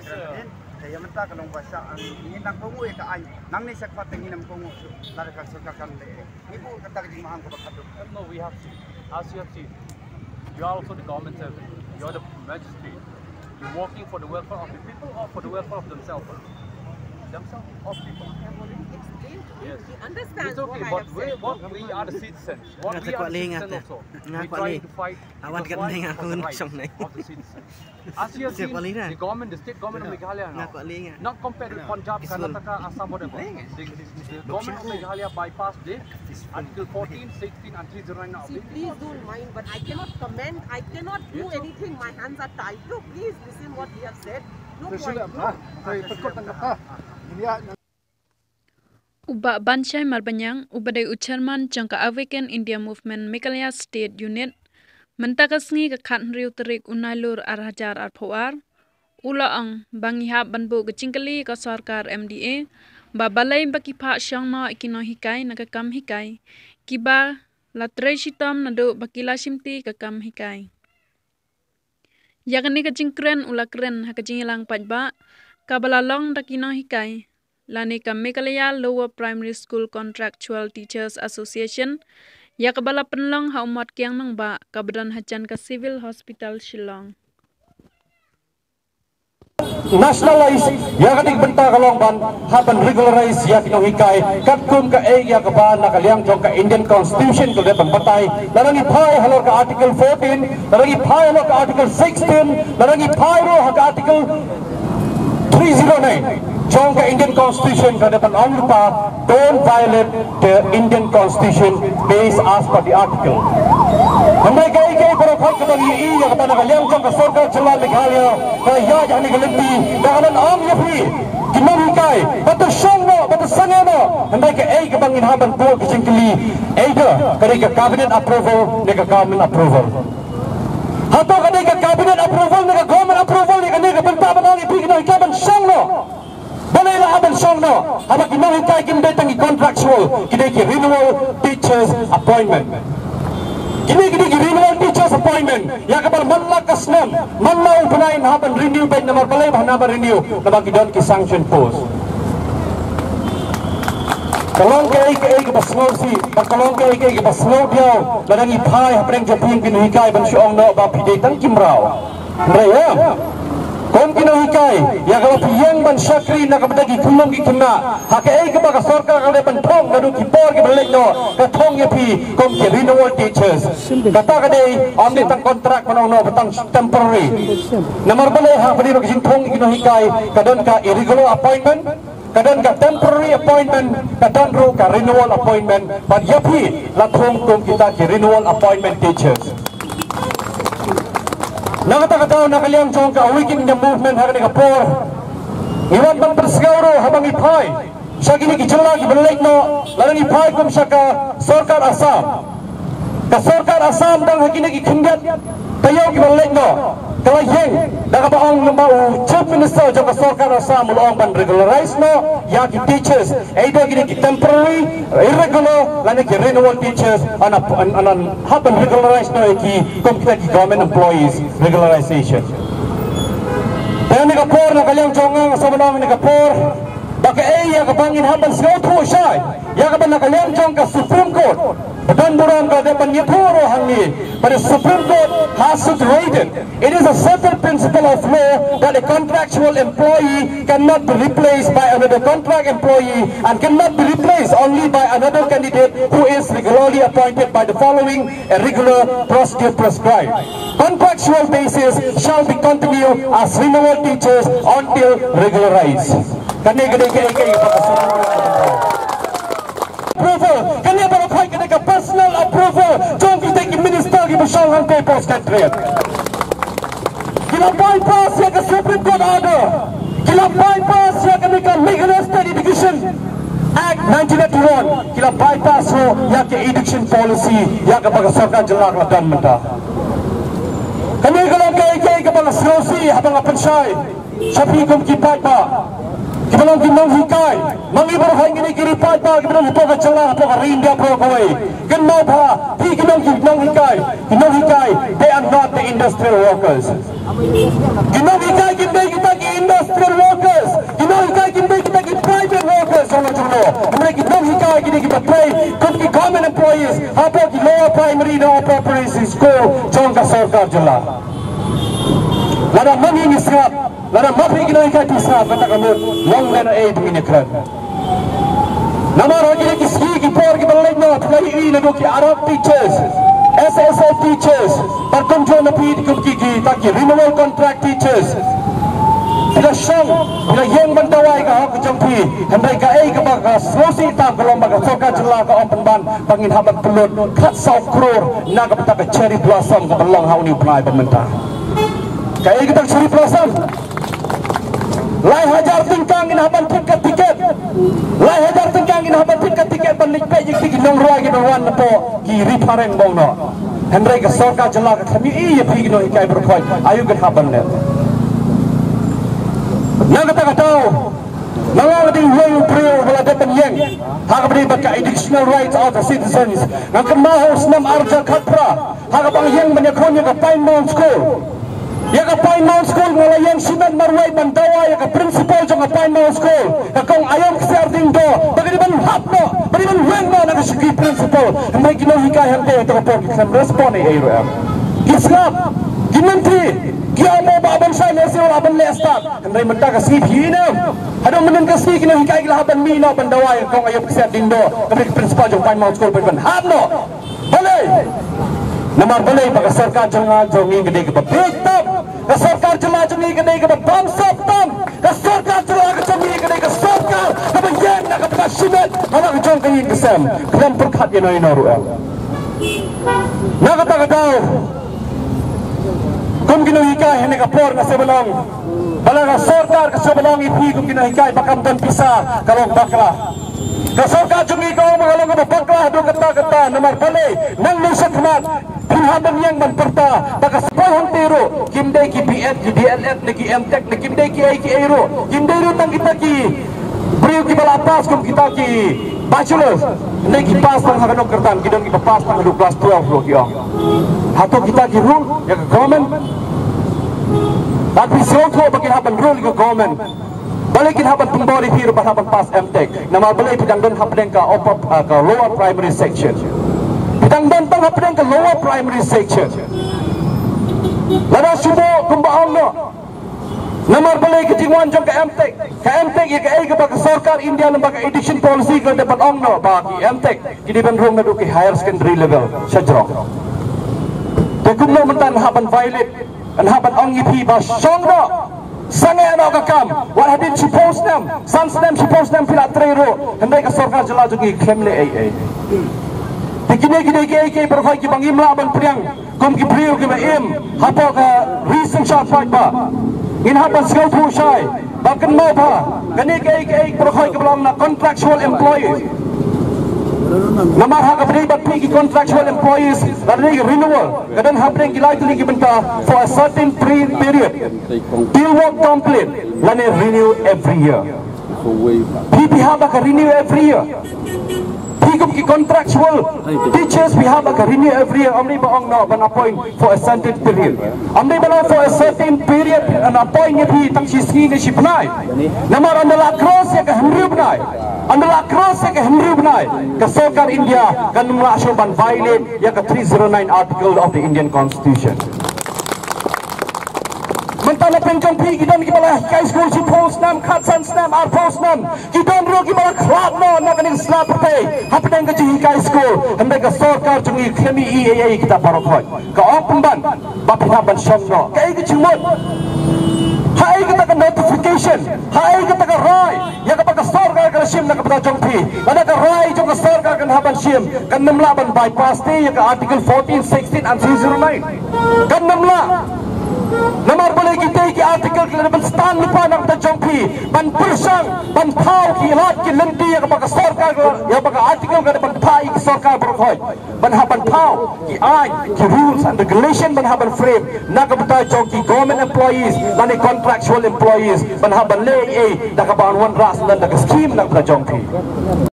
kerana kaya mentah kalau bahasa ini nang kongo ya kaay nang ni sakpat tingin nam kongo lara ka sokakan le ibu kata di maham ko bakaduk. No, we have seen. As you have seen, you are also the government servant. You are the magistrate. You're working for the welfare of the people or for the welfare of themselves? Themselves of people. I have already explained to you. Yes. He understands It's okay, what I but have said. we are the citizens. What we are the citizens also. We try to fight the Awak kat rights ni of aku the nak rights song ni. of the citizens. As you have seen, the government, the state government of Meghalaya now, not compared with Punjab, Karnataka, Assam, whatever. The government of Meghalaya bypassed the Article 14, 16 and 309 of See, the please don't mind, but I cannot comment. I cannot do anything. My hands are tied. So please listen what we have said. No point. Uba Banshai Marbanyang, Ubadai Ucherman, Jangka Awaken India Movement, Meghalaya State Unit, Mentakasngi ke Khatnriu Terik Unailur Arhajar Arpawar, Ulaang, Bangihap Banbu Gecingkali ke Sarkar MDA, Babalai Bakipak Syangma Ikino Hikai Nakakam Hikai, Kiba Latre Shitam Nadu Bakila Shimti Kakam Hikai. Yakni Kecingkren Ulakren Hakajingilang Pajba, Kabalalong Dakino Hikai, Lani ka Meghalaya Lower Primary School Contractual Teachers Association, ya kabala penlong ha umat kiang nang ba kabadan hajan ka Civil Hospital Shillong. Nationalize ya kating benta kalongban haban regularize ya kinohikai katkum ka ya kaban nakaliang jong ka Indian Constitution ko depan patay larangi phai halor ka Article 14 larangi phai halor ka Article 16 larangi phai ro ka Article 309 jong ka Indian Constitution ko depan anglupa don't violate the Indian Constitution based as per the article. Hambai kay para khot ka bagi iya ka nakaliang jong ka sarkar jala Meghalaya ka ya jani galimpi dakanan am yafi kinamikay batu shongno batu sangeno hambai kay ka bangin haban po kisingkili eiga kay ka cabinet approval ne ka government approval hato kay ka cabinet approval ne ka government approval ne ka benta banang ipigno ikaban shongno balay la aban shongno haba kinamikay kinbetang contractual kay renewal teachers appointment. Kini renewal teachers appointment ya kapal manla kasnam manla upain haban renew by nomor balay bahana renew nama kidon ki sanction post kalong kay basno si kalong kay basno dia ladang ipai hapreng japing kinuhikai ban siong no ba pide tang kimrao raya kon kinuhikai ya kalau piyang ban syakri na kabdagi kumong ki kina hakai ka ba sarkar ka ban thong nadu ki por ki balek no ka thong ye pi kom ki renewal teachers kata ka dei on tang kontrak kono no batang temporary nomor balai ha bani ro ki thong kinuhikai kadon ka irregular appointment kadon ka temporary appointment kadon ro ka renewal appointment but ye pi la thong kom kita ki renewal appointment teachers. Nakatao nakaliang chong ka awakening the movement hakani ka por iwan ban persgauro habang ipai sa gini kijala gibalek no larang ipai kum sa ka sarkar Assam dang hakini gikhingat tayaw gibalek no kalayeng nakabaong nambao chief minister jong ka sarkar Assam ulong ban regularize no ya ki teachers either gini ki temporary irregular lani ki renewal teachers anan happen regularize no ki kum kita ki government employees regularization dan ni kapor nakaliang chongang sa manang ni kapor baka ya kabangin haban siya po siya ya kaban nakaliang chong ka Supreme Court dan burang ka depan yaturo hangi but the Supreme Court has situated it is a settled principle of law that a contractual employee cannot be replaced by another contract employee and cannot be replaced only by another candidate who is regularly appointed by the following a regular procedure prescribed. Contractual basis shall be continued as renewal teachers until regularized. Approval, kanya baru kaya kena personal approval. Jom kita ke minister ke bersyawaran papers country. Kita bypass ya ke Supreme Court order. Kita bypass ya ke Meghalaya State Education Act 1981. Kita bypass ya ke education policy ya ke baga sarkar jelak dan mentah. Kami kalau kaya ke baga serosi habang apan syai. Syafi kum kipat ba. Kibalang kinong hikay, mangibar kain gini kiri pata, kibalang ito ka tsala, ito ka rinda pro kaway. Ganaw pa, di kinong hikay, they are not the industrial workers. Kinong hikay, kinday kita ki-industry. industrial workers, kita private workers, mereka kita pay government employees, apa di lower primary dan upper primary school, jangka sarkar jelas. Lada mami ni serap, lada mami kita serap, kata kamu long dan aid minekran. Nama lagi ni segi por kita lagi nak lagi ini nak Arab teachers, SSL teachers, berkontrol napi di taki renewal contract teachers. Bila syang, bila yang mentawai ke hak jampi, hendak ke baga slosi tak belum baga soka jelah ke open ban, pangin habat pelut, kat south crore, nak kita ke cherry blossom ke belong hau ni apply pemerintah. Ke kita cherry blossom, lai hajar tingkang in haban tiket, lai hajar tingkang in haban tiket balik pe yang tinggi nongruai kita wan napo kiri pareng bau no, hendak ke soka jelah ke kami iya pergi no ikai berkoi, ayu ke haban net. Nak kata tahu, nak ada yang prior berada penyeng, hak beri baka additional rights of the citizens. Nak kemau senam arja khatra, hak bang yang menyekronnya ke Pine Mount School. Ya ke Pine Mount School mulai yang sinan marwai bandawa ya ke principal jong ke Pine Mount School. Kau ayam keserding do, bagaimana hak no, bagaimana weng no nak segi principal. Mai kino hikai hante itu kapor kita respon ai ro. Islam, gimentri. Kia mo baban sai le sel aban le start andai menta ka si phina hado menen ka si kina hikai la ban mi no bandawai kong ayop kset dindo kami principal jong Pine Mount School ban habno boleh namar boleh baka sarkar jangan jongi gede ke big tam ka sarkar jela jongi gede ke bang sop tam ka sarkar jela jongi gede ke sarkar ka yen na ka simet mana ka jong kayin kesem klam perkhat yen ino ru na ka tahu kum kinuhikai hene kapor na sebelong balaga sarkar ka sebelong ipi kum kinuhikai bakam dan pisa kalong bakla ka sarkar jungi ko magalong ka bakla do kata namar bale nang nusakmat pinhaban yang manperta baka sepahon tiro kimdai ki BEd ki DLEd ki MTech ki kimdai ki ai ki aero kimdai ru tang kita ki beriu ki balapas kum kita ki bachelor ndai ki pas tang haganok kertan kidon ki pas tang hadu class 12 ro ki hato kita ki rule ya ke government tapi soko bagi haban rule ke government balikin haban pembori hiru haban pas MTech nama balai pidang don haban ka upper ka lower primary section pidang don tang haban ka lower primary section lada subo kumbaong no namar balai ke jingwan jong ka MTech ya ke baka sarkar India lembaga education policy ke dapat ong no bagi MTech kini ban rong na duki higher secondary level sajrong kumno mentan haban violet and haban ongipi ba songno sange ano kakam what hadin suppose them sans them suppose them pila trero hendai ka sarkar jela jugi klemle ai tikine ke berfai ki bangim la ban priang kum ki priu ki im hapo ka recent shot fight ba in haban skill pu shai bakan mo ba kani ke berfai ki belong na contractual employees namar hak beri bagi contractual employees dari renewal kadang habring gilai tu lagi benta for a certain period deal work complete lane renew every year PP habak renew every year Pigum ki contractual teachers we have a renew every year amri baong no ban appoint for a certain period amri balo for a certain period an appoint ye bhi tang si ni shipnai namar andala cross ya ka hamri bnai andala cross ya ka hamri bnai ka sarkar India kan numla shoban violate ya ka 309 article of the Indian Constitution mentala penjong pi gidan ki bala high school si post nam khatsan nam ar post nam gidan ro ki bala khlap no na kaning slap pe hapdeng ka ji high school hambe ka sarkar jungi khemi EAA kita barokhoi ka opumban bapina ban somno kai ki chimot hai kita ka notification hai kita ka rai ya ka ka sarkar ka sim na ka jong pi ada ka rai jong ka sarkar kan haban sim kan namla ban bypass te ya ka article 14 16 and 309 kan namla namar boleh kita ki artikel ki level stand lupa nak terjongpi ban persang ban thau ki lat ki lendi ya baka sarkar ya baka artikel ka ban thai ki sarkar berkhoi ban haban thau ki ai ki rules and regulation ban haban frame nak bata jong ki government employees dan contractual employees ban haban le nak ban one ras dan scheme nak terjongpi